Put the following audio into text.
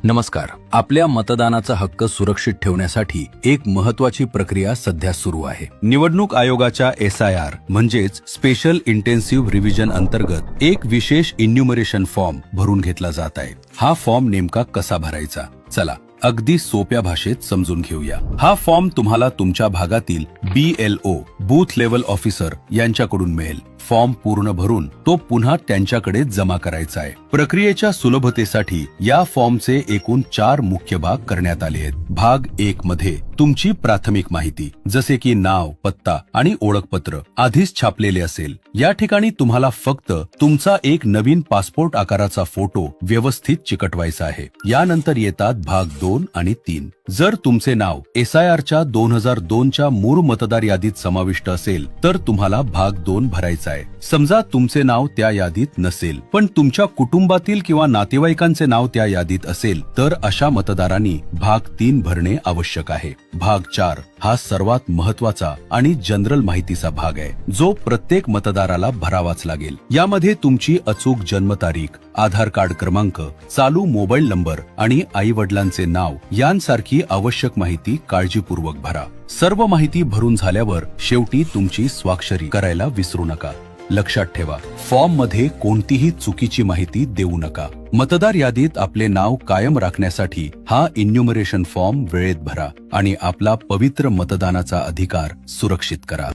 नमस्कार. आपल्या मतदानाचा हक्क सुरक्षित ठेवण्यासाठी एक महत्त्वाची प्रक्रिया सध्या सुरू आहे. निवडणूक आयोगाच्या SIR म्हणजेच स्पेशल इंटेन्सिव्ह रिव्हिजन अंतर्गत एक विशेष इन्युमरेशन फॉर्म भरून घेतला जात आहे. हा फॉर्म नेमका कसा भरायचा? चला अगदी सोप्या भाषेत समजून घेऊया. हा फॉर्म तुम्हाला तुमच्या भागातील BLO बूथ लेवल ऑफिसर यांच्याकडून मिळेल. फॉर्म पूर्ण भरून तो पुन्हा त्यांच्याकडे जमा करायचा आहे. प्रक्रियेच्या सुलभतेसाठी या फॉर्मचे एकूण 4 मुख्य भाग करण्यात आले आहेत. भाग 1 मध्ये तुमची प्राथमिक माहिती जसे की नाव, पत्ता आणि ओळखपत्र आधीच छापलेले असेल. या ठिकाणी तुम्हाला फक्त तुमचा एक नवीन पासपोर्ट आकाराचा फोटो व्यवस्थित चिकटवायचा आहे. यानंतर येतात भाग 2 आणि 3. जर तुमचे नाव SIRच्या 2002च्या मूळ मतदार यादीत समाविष्ट असेल तर तुम्हाला भाग 2 भरायचा आहे. समजा तुमचे नाव त्या यादीत नसेल पण तुमच्या कुटुंबातील किंवा नातेवाईकांचे नाव त्या यादीत असेल तर अशा मतदारांनी भाग 3 भरणे आवश्यक आहे. भाग 4 हा सर्वात महत्त्वाचा आणि जनरल माहितीचा भाग आहे जो प्रत्येक मतदाराला भरावाच लागेल. यामध्ये तुमची अचूक जन्मतारीख, आधार कार्ड क्रमांक, चालू मोबाईल नंबर आणि आई वडिलांचे नाव यांसारखी आवश्यक माहिती काळजीपूर्वक भरा. सर्व माहिती भरून झाल्यावर शेवटी तुमची स्वाक्षरी करायला विसरू नका. लक्षात ठेवा, फॉर्म मध्ये कोणतीही चुकीची माहिती देऊ नका. मतदार यादीत आपले नाव कायम राखण्यासाठी हा इन्युमरेशन फॉर्म वेळेत भरा आणि आपला पवित्र मतदानाचा अधिकार सुरक्षित करा.